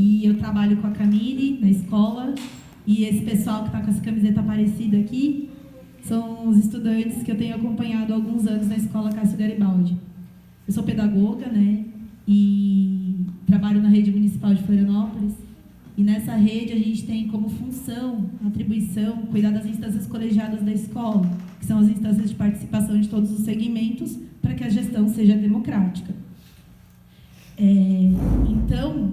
E eu trabalho com a Camille na escola, e esse pessoal que está com essa camiseta parecida aqui são os estudantes que eu tenho acompanhado há alguns anos na escola Cássio Garibaldi. Eu sou pedagoga, né, e trabalho na rede municipal de Florianópolis, e nessa rede a gente tem como função, atribuição, cuidar das instâncias colegiadas da escola, que são as instâncias de participação de todos os segmentos, para que a gestão seja democrática. Então,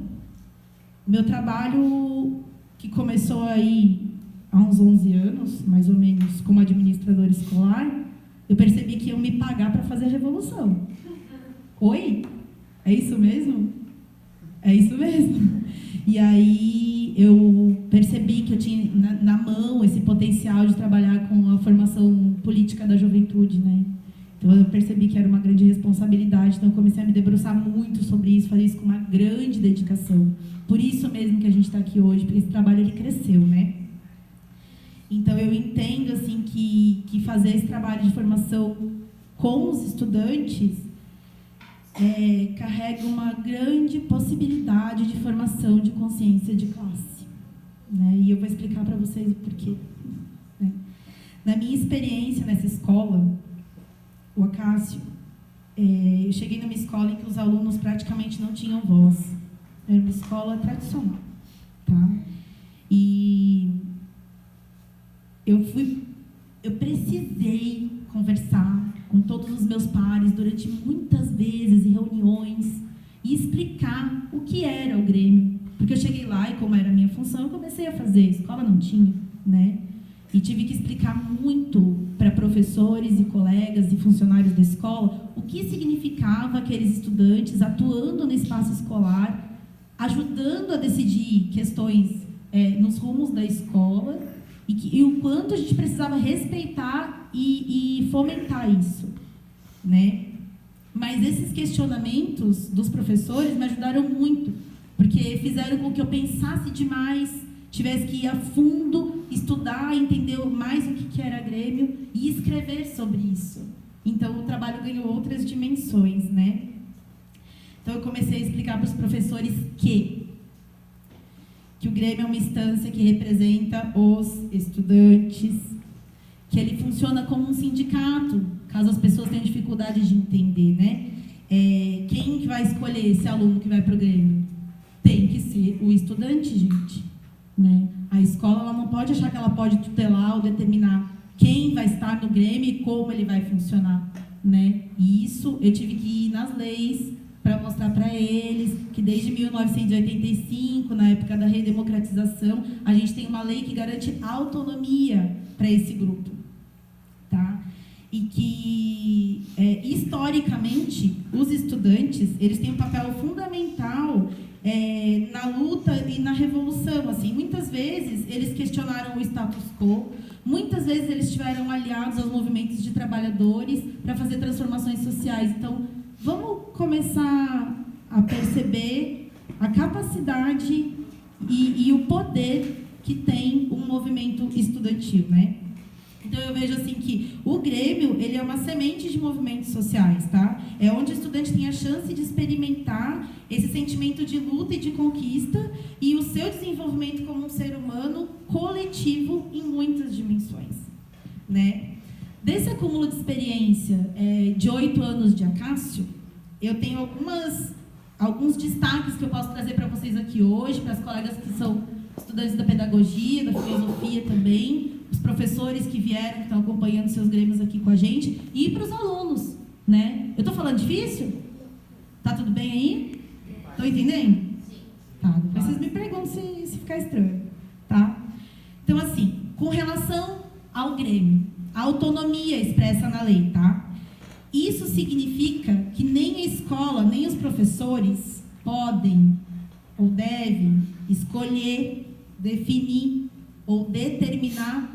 meu trabalho, que começou aí há uns 11 anos, mais ou menos, como administradora escolar, eu percebi que iam me pagar para fazer a revolução. Oi? É isso mesmo? É isso mesmo. E aí eu percebi que eu tinha na mão esse potencial de trabalhar com a formação política da juventude, né? Então eu percebi que era uma grande responsabilidade, então eu comecei a me debruçar muito sobre isso, fazer isso com uma grande dedicação. Por isso mesmo que a gente está aqui hoje, porque esse trabalho ele cresceu, né? Então eu entendo assim que fazer esse trabalho de formação com os estudantes carrega uma grande possibilidade de formação de consciência de classe, né? E eu vou explicar para vocês o porquê, né? Na minha experiência nessa escola, o Acácio, eu cheguei numa escola em que os alunos praticamente não tinham voz. Era uma escola tradicional, tá? E eu precisei conversar com todos os meus pares durante muitas vezes em reuniões e explicar o que era o Grêmio. Porque eu cheguei lá e, como era a minha função, eu comecei a fazer. A escola não tinha, né? E tive que explicar muito para professores e colegas e funcionários da escola o que significava aqueles estudantes atuando no espaço escolar, ajudando a decidir questões nos rumos da escola e o quanto a gente precisava respeitar e fomentar isso, né? Mas esses questionamentos dos professores me ajudaram muito, porque fizeram com que eu pensasse demais, tivesse que ir a fundo, estudar, entender mais o que era Grêmio e escrever sobre isso. Então, o trabalho ganhou outras dimensões, né? Então, eu comecei a explicar para os professores que o Grêmio é uma instância que representa os estudantes, que ele funciona como um sindicato, caso as pessoas tenham dificuldade de entender, né? Quem que vai escolher esse aluno que vai para o Grêmio? Tem que ser o estudante, gente, né? A escola ela não pode achar que ela pode tutelar ou determinar quem vai estar no Grêmio e como ele vai funcionar, né? E isso eu tive que ir nas leis para mostrar para eles que desde 1985, na época da redemocratização, a gente tem uma lei que garante autonomia para esse grupo, tá? E que, historicamente, os estudantes, eles têm um papel fundamental na luta e na revolução. Assim, muitas vezes, eles questionaram o status quo, muitas vezes eles estiveram aliados aos movimentos de trabalhadores para fazer transformações sociais. Então, vamos começar a perceber a capacidade e o poder que tem um movimento estudantil, né? Então, eu vejo assim que o Grêmio, ele é uma semente de movimentos sociais, tá? É onde o estudante tem a chance de experimentar esse sentimento de luta e de conquista e o seu desenvolvimento como um ser humano coletivo em muitas dimensões, né? Desse acúmulo de experiência de 8 anos de Acácio, eu tenho alguns destaques que eu posso trazer para vocês aqui hoje, para as colegas que são estudantes da pedagogia, da filosofia também, os professores que vieram, que estão acompanhando seus grêmios aqui com a gente, e para os alunos, né? Eu estou falando difícil? Tá tudo bem aí? Estão entendendo? Tá, depois vocês me perguntam se ficar estranho, tá? Então, assim, com relação ao Grêmio, a autonomia expressa na lei, tá? Isso significa que nem a escola, nem os professores podem ou devem escolher, definir ou determinar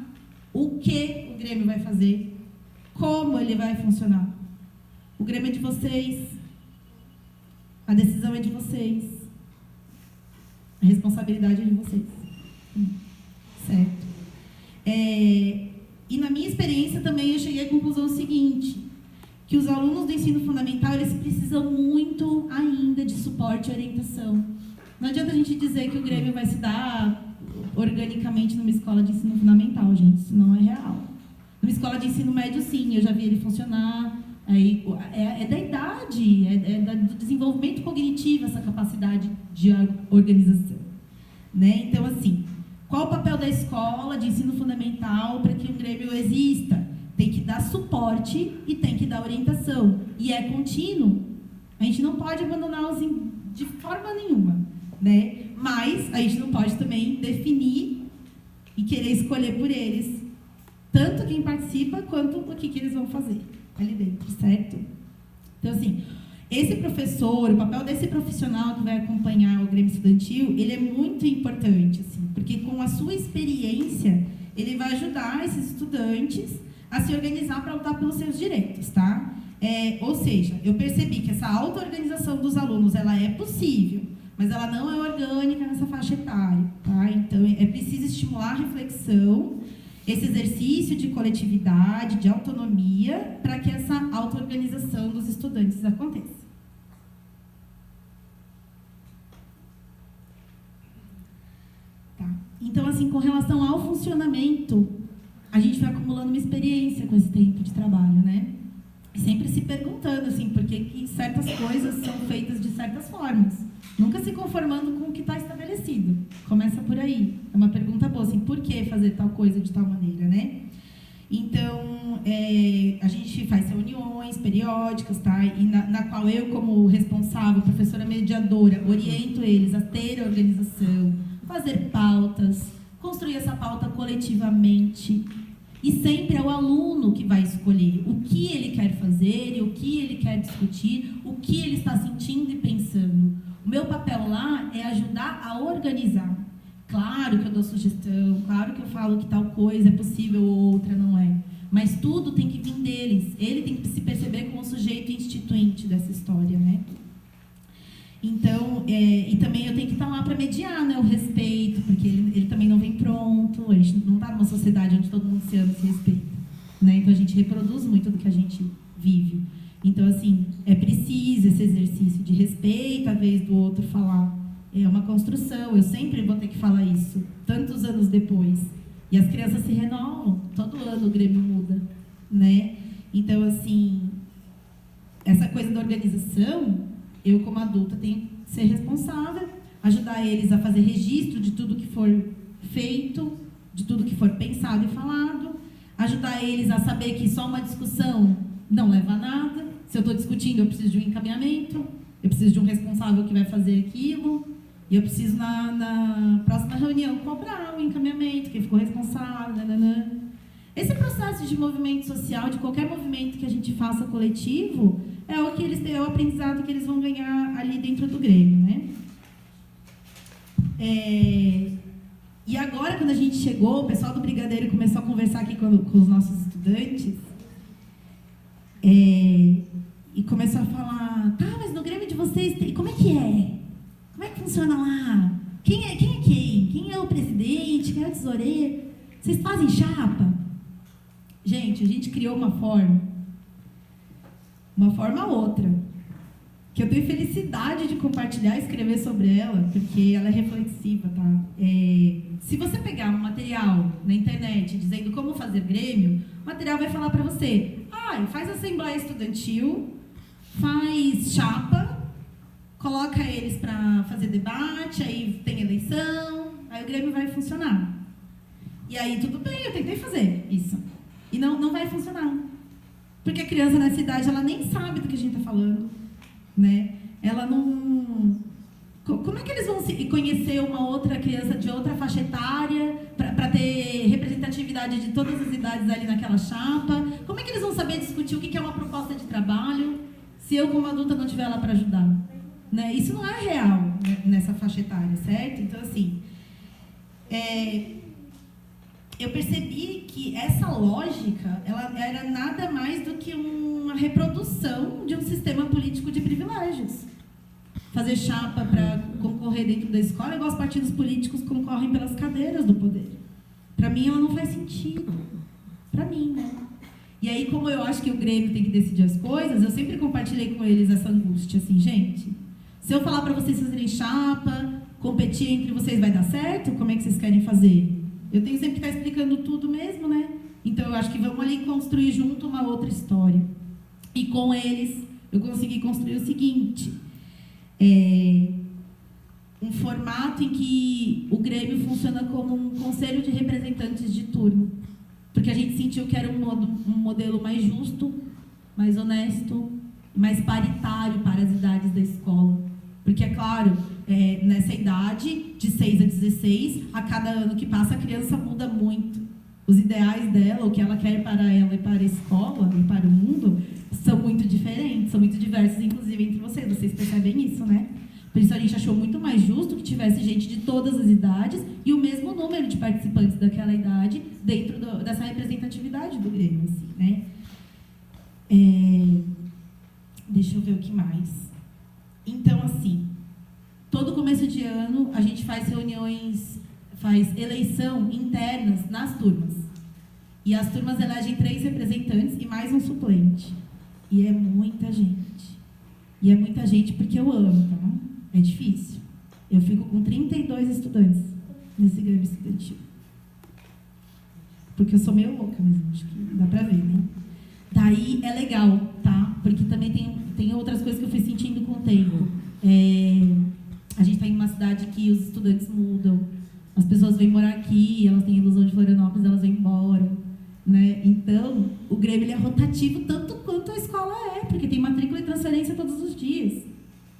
o que o Grêmio vai fazer, como ele vai funcionar. O Grêmio é de vocês, a decisão é de vocês, a responsabilidade é de vocês. Certo? E na minha experiência também eu cheguei à conclusão seguinte, que os alunos do ensino fundamental, eles precisam muito ainda de suporte e orientação. Não adianta a gente dizer que o Grêmio vai se dar organicamente numa escola de ensino fundamental, gente. Isso não é real. Numa escola de ensino médio, sim, eu já vi ele funcionar. Aí, é da idade, do desenvolvimento cognitivo, essa capacidade de organização. Né? Então, assim, qual o papel da escola de ensino fundamental para que um Grêmio exista? Tem que dar suporte e tem que dar orientação. E é contínuo. A gente não pode abandoná-los de forma nenhuma. Né? Mas a gente não pode também definir e querer escolher por eles tanto quem participa quanto o que eles vão fazer ali dentro, certo? Então, assim, esse professor, o papel desse profissional que vai acompanhar o Grêmio Estudantil, ele é muito importante, assim, porque com a sua experiência, ele vai ajudar esses estudantes a se organizar para lutar pelos seus direitos, tá? Ou seja, eu percebi que essa auto-organização dos alunos, ela é possível, mas ela não é orgânica nessa faixa etária, tá? Então, é preciso estimular a reflexão, esse exercício de coletividade, de autonomia, para que essa auto-organização dos estudantes aconteça. Tá. Então, assim, com relação ao funcionamento, a gente vai acumulando uma experiência com esse tempo de trabalho, né? Sempre se perguntando, assim, por que certas coisas são feitas de certas formas. Nunca se conformando com o que está estabelecido. Começa por aí. É uma pergunta boa, assim, por que fazer tal coisa de tal maneira, né? Então, a gente faz reuniões periódicas, tá? E na qual eu, como responsável, professora mediadora, oriento eles a ter organização, fazer pautas, construir essa pauta coletivamente. E sempre é o aluno que vai escolher o que ele quer fazer e o que ele quer discutir, o que ele está sentindo e pensando. O meu papel lá é ajudar a organizar. Claro que eu dou sugestão, claro que eu falo que tal coisa é possível ou outra não é. Mas tudo tem que vir deles. Ele tem que se perceber como um sujeito instituinte dessa história, né? Então, e também eu tenho que estar lá para mediar, né, o respeito, porque ele também não vem pronto, a gente não está numa sociedade onde todo mundo se ama e se respeita. Né? Então, a gente reproduz muito do que a gente vive. Então, assim, é preciso esse exercício de respeito, a vez do outro falar. É uma construção, eu sempre vou ter que falar isso, tantos anos depois. E as crianças se renovam, todo ano o Grêmio muda, né? Então, assim, essa coisa da organização, eu como adulta tenho que ser responsável, ajudar eles a fazer registro de tudo que for feito, de tudo que for pensado e falado, ajudar eles a saber que só uma discussão não leva a nada. Se eu estou discutindo, eu preciso de um encaminhamento, eu preciso de um responsável que vai fazer aquilo, e eu preciso, na próxima reunião, cobrar o encaminhamento, quem ficou responsável, nananã. Esse processo de movimento social, de qualquer movimento que a gente faça coletivo, é o aprendizado que eles vão ganhar ali dentro do Grêmio, né? E agora, quando a gente chegou, o pessoal do Brigadeiro começou a conversar aqui com os nossos estudantes, e começou a falar, tá, mas no Grêmio de vocês, como é que é? Como é que funciona lá? Quem é quem? Quem é o presidente? Quem é o tesoureiro? Vocês fazem chapa? Gente, a gente criou uma forma outra, que eu tenho felicidade de compartilhar e escrever sobre ela, porque ela é reflexiva, tá? Se você pegar um material na internet dizendo como fazer Grêmio, o material vai falar para você, faz assembleia estudantil, faz chapa, coloca eles para fazer debate, aí tem eleição, aí o Grêmio vai funcionar. E aí tudo bem, eu tentei fazer isso. E não vai funcionar. Porque a criança nessa idade, ela nem sabe do que a gente está falando, né? Ela não... Como é que eles vão conhecer uma outra criança de outra faixa etária para ter representatividade de todas as idades ali naquela chapa? Como é que eles vão saber discutir o que é uma proposta de trabalho se eu, como adulta, não estiver lá para ajudar? Né? Isso não é real, né, nessa faixa etária, certo? Então, assim... eu percebi que essa lógica, ela era nada mais do que uma reprodução de um sistema político de privilégios. Fazer chapa para concorrer dentro da escola, igual os partidos políticos concorrem pelas cadeiras do poder. Para mim, ela não faz sentido. Para mim, né? E aí, como eu acho que o Grêmio tem que decidir as coisas, eu sempre compartilhei com eles essa angústia, assim, gente, se eu falar para vocês fazerem chapa, competir entre vocês vai dar certo? Como é que vocês querem fazer? Eu tenho sempre que estar explicando tudo mesmo, né? Então eu acho que vamos ali construir junto uma outra história. E com eles eu consegui construir o seguinte, um formato em que o Grêmio funciona como um conselho de representantes de turma. Porque a gente sentiu que era um modelo mais justo, mais honesto, mais paritário para as idades da escola. Porque, é claro, nessa idade, de 6 a 16, a cada ano que passa, a criança muda muito. Os ideais dela, o que ela quer para ela e para a escola, e para o mundo, são muito diferentes, são muito diversos, inclusive, entre vocês. Vocês percebem isso, né? Por isso a gente achou muito mais justo que tivesse gente de todas as idades e o mesmo número de participantes daquela idade dentro dessa representatividade do Grêmio, assim, né? Deixa eu ver o que mais. Então, assim, todo começo de ano a gente faz reuniões, faz eleição internas nas turmas. E as turmas elegem 3 representantes e mais um suplente. E é muita gente. E é muita gente porque eu amo, tá? É difícil. Eu fico com 32 estudantes nesse Grêmio estudantil. Porque eu sou meio louca mesmo, acho que dá pra ver, né? Daí é legal, tá? Porque também tem outras coisas que eu fui sentindo com o tempo. A gente tá em uma cidade que os estudantes mudam. As pessoas vêm morar aqui, elas têm ilusão de Florianópolis, elas vêm embora, né? Então, o Grêmio ele é rotativo tanto quanto a escola porque tem matrícula e transferência todos os dias,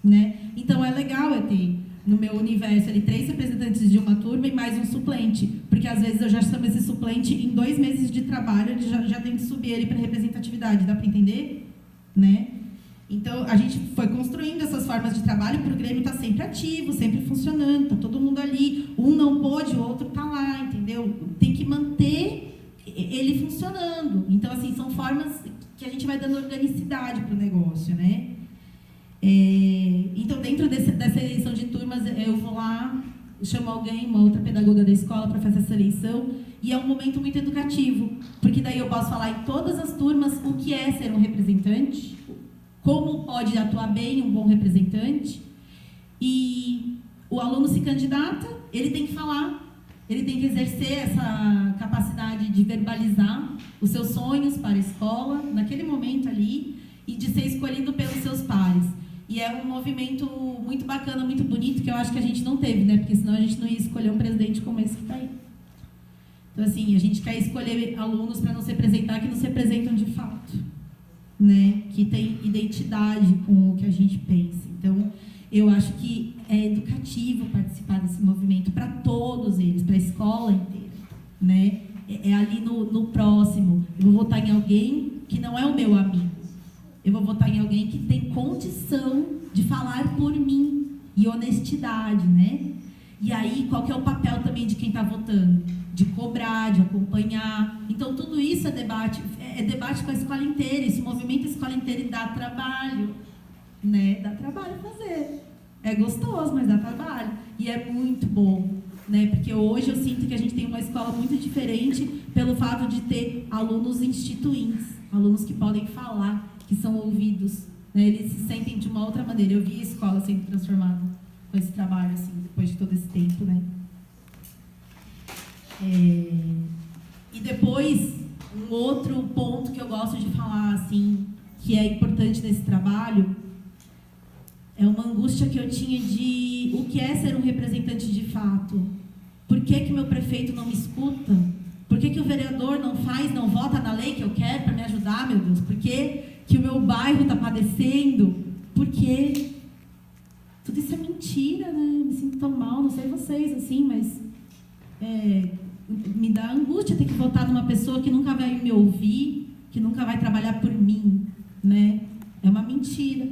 né? Então, é legal eu ter, no meu universo, ali, 3 representantes de uma turma e mais um suplente, porque às vezes eu já chamo esse suplente em 2 meses de trabalho, ele já tem que subir ele para representatividade, dá para entender? Né? Então, a gente foi construindo essas formas de trabalho para o Grêmio estar sempre ativo, sempre funcionando, tá todo mundo ali, um não pôde, o outro tá lá, entendeu? Tem que manter ele funcionando. Então, assim, são formas que a gente vai dando organicidade para o negócio, né? Então, dentro dessa eleição de turmas, eu vou lá, chamo alguém, uma outra pedagoga da escola para fazer essa eleição, e é um momento muito educativo, porque daí eu posso falar em todas as turmas o que é ser um representante, como pode atuar bem um bom representante, e o aluno se candidata, ele tem que falar, ele tem que exercer essa capacidade de verbalizar os seus sonhos para a escola, naquele momento ali, e de ser escolhido pelos seus pares. E é um movimento muito bacana, muito bonito, que eu acho que a gente não teve, né? Porque senão a gente não ia escolher um presidente como esse que está aí. Então, assim, a gente quer escolher alunos para nos representar que nos representam de fato, né? Que tem identidade com o que a gente pensa. Então, eu acho que é educativo participar desse movimento para todos eles, para a escola inteira, né? É ali no próximo. Eu vou votar em alguém que não é o meu amigo. Eu vou votar em alguém que tem condição de falar por mim e honestidade, né? E aí, qual que é o papel também de quem está votando? De cobrar, de acompanhar. Então, tudo isso é debate com a escola inteira. Esse movimento a escola inteira dá trabalho, né? Dá trabalho fazer. É gostoso, mas dá trabalho. E é muito bom, né? Porque hoje eu sinto que a gente tem uma escola muito diferente pelo fato de ter alunos instituintes, alunos que podem falar, que são ouvidos, né? Eles se sentem de uma outra maneira. Eu vi a escola sendo transformada com esse trabalho, assim, depois de todo esse tempo, né? E depois, um outro ponto que eu gosto de falar, assim, que é importante nesse trabalho, é uma angústia que eu tinha de o que é ser um representante de fato. Por que meu prefeito não me escuta? Por que o vereador não vota na lei que eu quero para me ajudar, meu Deus? Por que o meu bairro está padecendo? Por quê? Tudo isso é mentira, né? Eu me sinto tão mal, não sei vocês, assim, mas me dá angústia ter que votar numa pessoa que nunca vai me ouvir, que nunca vai trabalhar por mim, né? É uma mentira.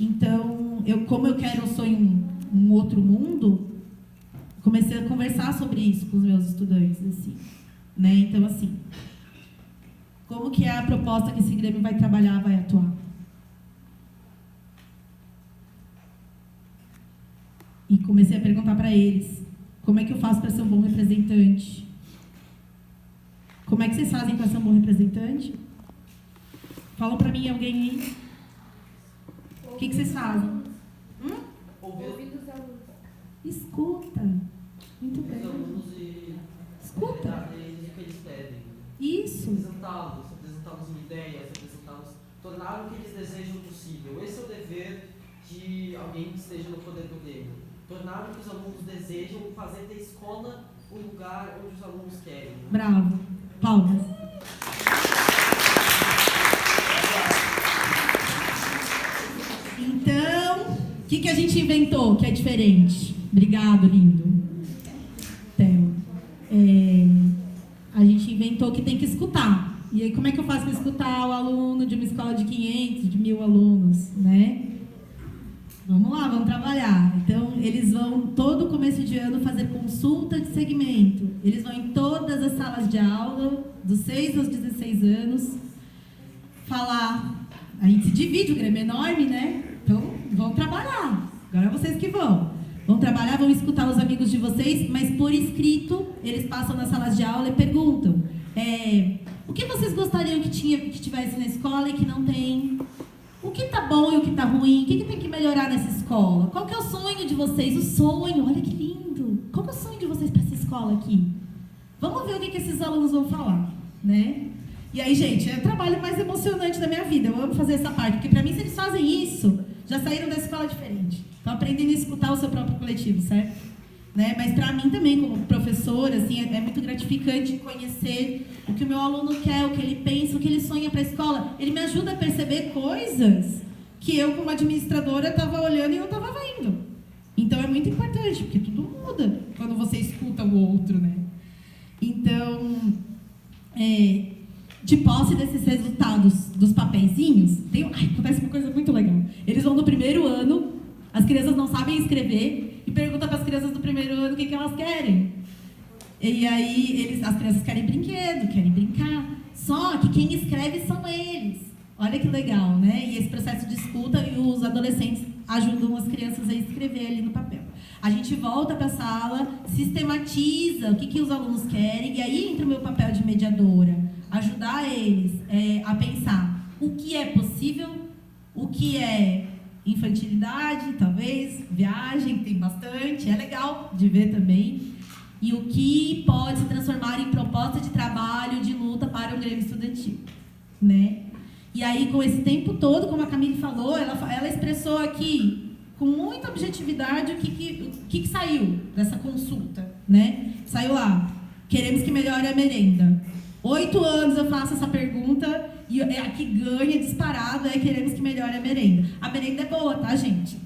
Então, como eu sonho um outro mundo, comecei a conversar sobre isso com os meus estudantes, assim, né? Então, assim, como que é a proposta que esse Grêmio vai trabalhar, vai atuar? E comecei a perguntar para eles, como é que eu faço para ser um bom representante? Como é que vocês fazem para ser um bom representante? Falam para mim alguém aí. O que vocês fazem? Ouvir os alunos. Escuta. Muito bem. Os alunos e escuta. Eles o que eles pedem. Isso. Apresentá-los ideias, tornar o que eles desejam possível. Esse é o dever de alguém que esteja no poder do Grêmio. Tornar o que os alunos desejam, fazer da escola o lugar onde os alunos querem. Bravo. Palmas. Então, o que a gente inventou que é diferente? Obrigado, lindo. Então, a gente inventou que tem que escutar. E aí, como é que eu faço para escutar o aluno de uma escola de 500, de 1.000 alunos, né? Vamos lá, vamos trabalhar. Então, eles vão, todo começo de ano, fazer consulta de segmento. Eles vão em todas as salas de aula, dos 6 aos 16 anos, falar. A gente se divide, o Grêmio é enorme, né? Então, vão trabalhar. Agora é vocês que vão. Vão trabalhar, vão escutar os amigos de vocês, mas por escrito, eles passam nas salas de aula e perguntam. O que vocês gostariam que tivesse na escola e que não tem? O que tá bom e o que tá ruim? O que tem que melhorar nessa escola? Qual que é o sonho de vocês? O sonho, olha que lindo! Qual que é o sonho de vocês para essa escola aqui? Vamos ver o que esses alunos vão falar, né? E aí, gente, é o trabalho mais emocionante da minha vida. Eu amo fazer essa parte, porque para mim, se eles fazem isso, já saíram da escola diferente. Estão aprendendo a escutar o seu próprio coletivo, certo? Né? Mas para mim também, como professora, assim, é muito gratificante conhecer o que o meu aluno quer, o que ele pensa, o que ele sonha para a escola. Ele me ajuda a perceber coisas que eu, como administradora, estava olhando e não estava vendo. Então é muito importante, porque tudo muda quando você escuta o outro, né? Então, de posse desses resultados dos papeizinhos, acontece uma coisa muito legal. Eles vão no primeiro ano, as crianças não sabem escrever, e pergunta para as crianças do primeiro ano o que elas querem. E aí, as crianças querem brinquedo, querem brincar. Só que quem escreve são eles. Olha que legal, né? E esse processo de escuta, e os adolescentes ajudam as crianças a escrever ali no papel. A gente volta para a sala, sistematiza o que os alunos querem, e aí entra o meu papel de mediadora. Ajudar eles a pensar o que é possível, o que é infantilidade, talvez, viagem, tem bastante, é legal de ver também, e o que pode se transformar em proposta de trabalho, de luta para o Grêmio Estudantil, né? E aí, com esse tempo todo, como a Camille falou, ela expressou aqui, com muita objetividade, o que saiu dessa consulta, né? Saiu lá, queremos que melhore a merenda. 8 anos eu faço essa pergunta, e a que ganha disparado queremos que melhore a merenda. A merenda é boa, tá, gente?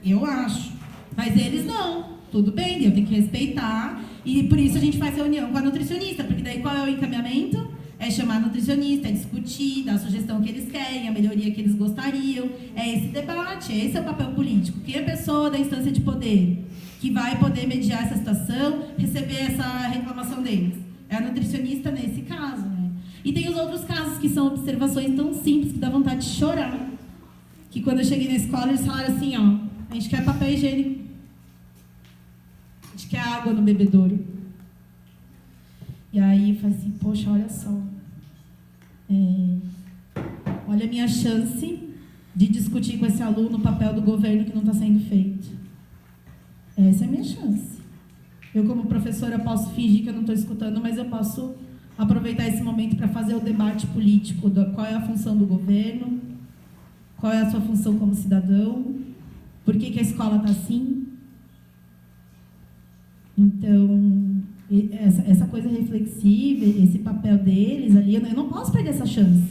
Eu acho. Mas eles não. Tudo bem, eu tenho que respeitar. E por isso a gente faz reunião com a nutricionista, porque daí qual é o encaminhamento? É chamar a nutricionista, é discutir, dar a sugestão que eles querem, a melhoria que eles gostariam. É esse debate, esse é o papel político. Quem é a pessoa da instância de poder que vai poder mediar essa situação, receber essa reclamação deles? É a nutricionista nesse caso, né? E tem os outros casos que são observações tão simples que dá vontade de chorar. Que quando eu cheguei na escola, eles falaram assim, ó, a gente quer papel higiênico, a gente quer água no bebedouro. E aí eu falei assim, poxa, olha só. Olha a minha chance de discutir com esse aluno o papel do governo que não está sendo feito. Essa é a minha chance. Eu, como professora, posso fingir que eu não estou escutando, mas eu posso aproveitar esse momento para fazer o debate político, qual é a função do governo, qual é a sua função como cidadão, por que a escola está assim. Então, essa coisa reflexiva, esse papel deles ali, eu não posso perder essa chance,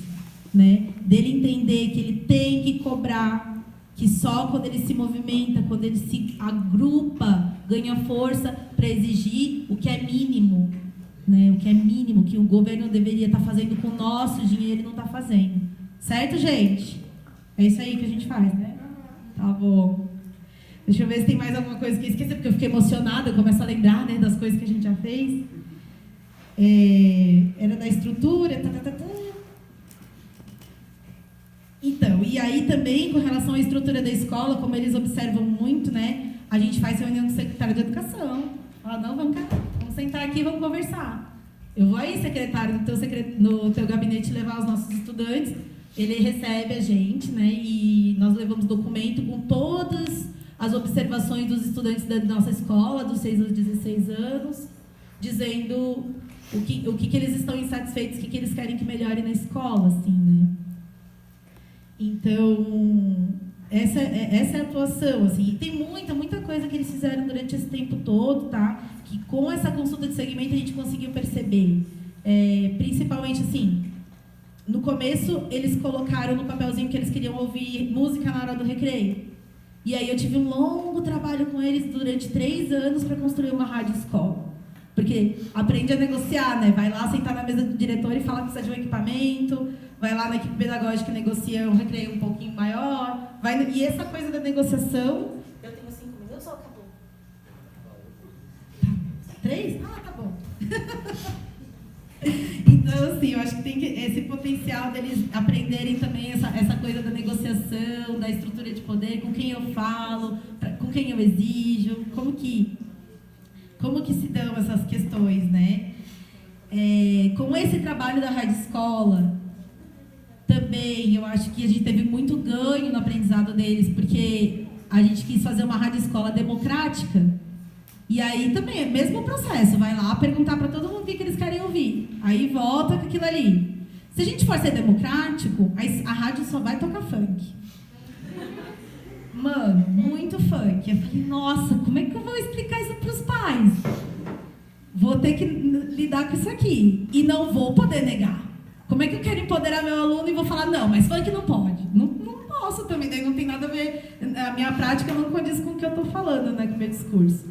né? Dele entender que ele tem que cobrar, que só quando ele se movimenta, quando ele se agrupa, ganha força para exigir o que é mínimo, né? O que é mínimo, que o governo deveria estar fazendo com o nosso dinheiro, ele não está fazendo. Certo, gente? É isso aí que a gente faz, né? Tá bom. Deixa eu ver se tem mais alguma coisa que eu esqueci, porque eu fiquei emocionada, eu começo a lembrar, né, das coisas que a gente já fez. Era da estrutura, Então, e aí também, com relação à estrutura da escola, como eles observam muito, né, a gente faz reunião com o secretário de Educação. Fala, não, vamos sentar aqui e vamos conversar. Eu vou aí, secretário, no teu gabinete levar os nossos estudantes, ele recebe a gente, né, e nós levamos documento com todas as observações dos estudantes da nossa escola, dos 6 aos 16 anos, dizendo o que eles estão insatisfeitos, o que eles querem que melhore na escola, assim, né? Então, essa é a atuação, assim. E tem muita coisa que eles fizeram durante esse tempo todo, tá? Que com essa consulta de segmento a gente conseguiu perceber. Principalmente, assim, no começo eles colocaram no papelzinho que eles queriam ouvir música na hora do recreio. E aí eu tive um longo trabalho com eles durante 3 anos para construir uma rádio escola. Porque aprende a negociar, né? Vai lá sentar na mesa do diretor e falar que precisa de um equipamento, vai lá na equipe pedagógica e negocia um recreio um pouquinho maior. E essa coisa da negociação... Eu tenho 5 minutos ou acabou? 3? Ah, tá bom. Então, assim, eu acho que tem esse potencial deles aprenderem também essa coisa da negociação, da estrutura de poder, com quem eu falo, com quem eu exijo, como que se dão essas questões, né? Com esse trabalho da Rádio Escola, também eu acho que a gente teve muito ganho no aprendizado deles, porque a gente quis fazer uma rádio escola democrática, e aí também é o mesmo processo, vai lá perguntar para todo mundo o que eles querem ouvir, aí volta com aquilo ali. Se a gente for ser democrático, a rádio só vai tocar funk. Mano, muito funk. Eu falei, nossa, como é que eu vou explicar isso para os pais? Vou ter que lidar com isso aqui, e não vou poder negar. Como é que eu quero empoderar meu aluno e vou falar, não, mas funk não pode? Não posso também, daí não tem nada a ver, a minha prática não condiz com o que eu estou falando, né, com o meu discurso.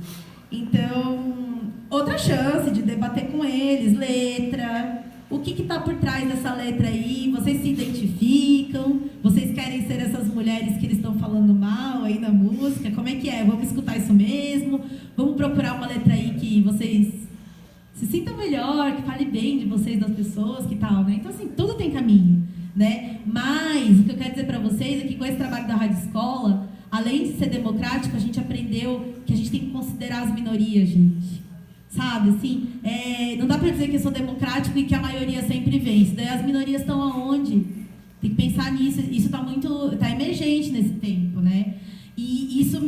Então, outra chance de debater com eles, letra, o que está por trás dessa letra aí, vocês se identificam, vocês querem ser essas mulheres que eles estão falando mal aí na música, como é que é? Vamos escutar isso mesmo? Vamos procurar uma letra aí que vocês se sintam melhor, que fale bem de vocês, das pessoas, que tal, né? Então, assim, tudo tem caminho, né? Mas, o que eu quero dizer para vocês é que com esse trabalho da Rádio Escola, além de ser democrático, a gente aprendeu que a gente tem que considerar as minorias, gente. Sabe, assim, não dá para dizer que eu sou democrático e que a maioria sempre vence. Daí as minorias estão aonde? Tem que pensar nisso. Isso está emergente nesse tempo, né? E isso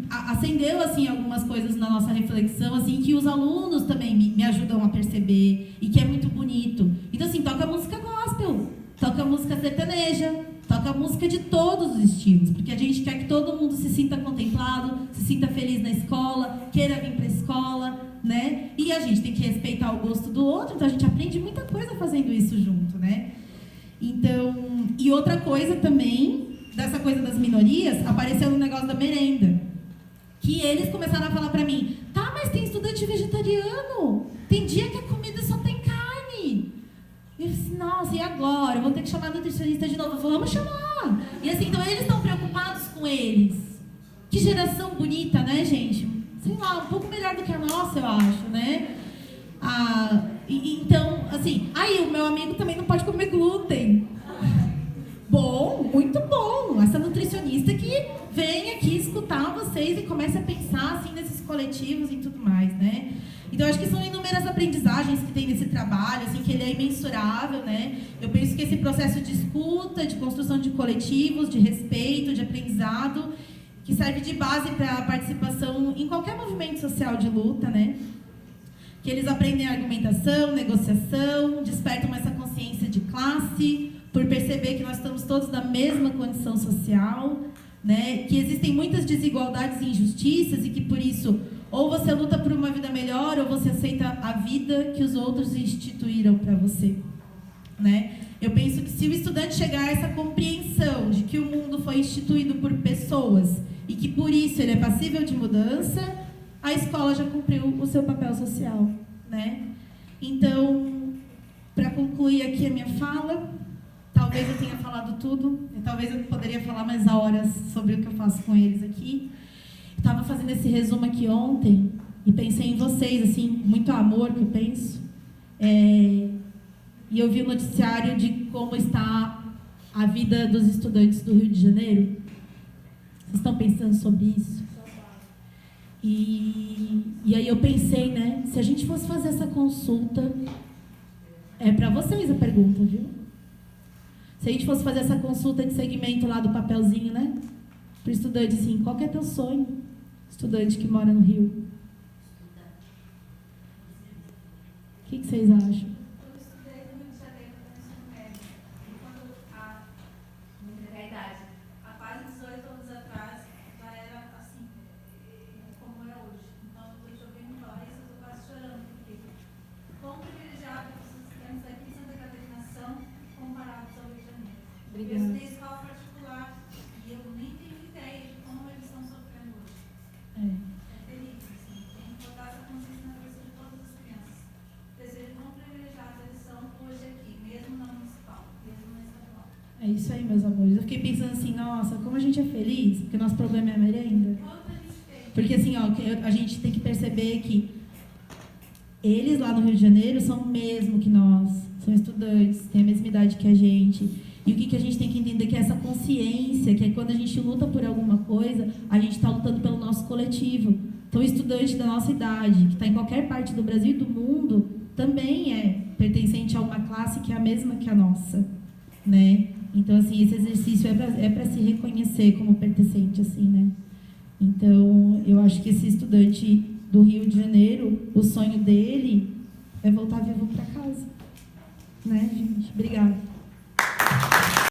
acendeu, assim, algumas coisas na nossa reflexão, assim, que os alunos também me ajudam a perceber e que é muito bonito. Então, assim, toca música gospel, toca música sertaneja, toca música de todos os estilos, porque a gente quer que todo mundo se sinta contemplado, se sinta feliz na escola, queira vir para a escola, né? E a gente tem que respeitar o gosto do outro, então a gente aprende muita coisa fazendo isso junto, né? Então, e outra coisa também, dessa coisa das minorias, apareceu no negócio da merenda, que eles começaram a falar pra mim, tá, mas tem estudante vegetariano, tem dia que a comida só tem carne. E eu disse, nossa, e agora? Eu vou ter que chamar a nutricionista de novo. Vamos chamar! E assim, então eles estão preocupados com eles. Que geração bonita, né, gente? Sei lá, um pouco melhor do que a nossa, eu acho, né? Então, assim, aí o meu amigo também não pode comer glúten. Bom, muito bom. Essa nutricionista que vem aqui escutar vocês e começa a pensar assim nesses coletivos e tudo mais, né? Então, acho que são inúmeras aprendizagens que tem nesse trabalho, assim, que ele é imensurável, né? Eu penso que esse processo de escuta, de construção de coletivos, de respeito, de aprendizado, que serve de base para a participação em qualquer movimento social de luta, né? Que eles aprendem argumentação, negociação, despertam essa consciência de classe, por perceber que nós estamos todos na mesma condição social, né? Que existem muitas desigualdades e injustiças e que, por isso, ou você luta por uma vida melhor ou você aceita a vida que os outros instituíram para você, né? Eu penso que se o estudante chegar a essa compreensão de que o mundo foi instituído por pessoas e que, por isso, ele é passível de mudança, a escola já cumpriu o seu papel social, né? Então, para concluir aqui a minha fala, talvez eu tenha falado tudo, talvez eu poderia falar mais horas sobre o que eu faço com eles aqui. Estava fazendo esse resumo aqui ontem e pensei em vocês, assim, muito amor que eu penso. E eu vi o noticiário de como está a vida dos estudantes do Rio de Janeiro. Vocês estão pensando sobre isso? E aí eu pensei, né, se a gente fosse fazer essa consulta, é para vocês a pergunta, viu? Se a gente fosse fazer essa consulta de segmento lá do papelzinho, né? Para o estudante, assim, qual que é teu sonho? Estudante que mora no Rio. O que vocês acham? Eu estudei no Rio de Janeiro no ensino médio. E quando a idade, há quase 18 anos atrás, já era assim, como é hoje. Então, eu joguei no falar isso, eu estou quase chorando, porque quão privilegiado os estudantes aqui em Santa Catarina são comparados ao Rio de Janeiro. Eu estudei escola particular e eu nem tenho ideia de como eles estão sofrendo hoje. É terrível, assim. Tem que botar essa consciência na cabeça de todas as crianças. Desejo quão privilegiados eles são hoje aqui, mesmo na municipal, mesmo na estadual. É isso aí, meus amores. Eu fiquei pensando assim, nossa, como a gente é feliz, porque o nosso problema é a merenda. Quanto a gente tem? Porque assim, ó, a gente tem que perceber que eles lá no Rio de Janeiro são o mesmo que nós, são estudantes, têm a mesma idade que a gente. E o que a gente tem que entender que é essa consciência, que é quando a gente luta por alguma coisa, a gente está lutando pelo nosso coletivo. Então, o estudante da nossa idade, que está em qualquer parte do Brasil e do mundo, também é pertencente a uma classe que é a mesma que a nossa, né? Então, assim, esse exercício é para se reconhecer como pertencente, assim, né? Então, eu acho que esse estudante do Rio de Janeiro, o sonho dele é voltar vivo para casa, né, gente? Obrigada.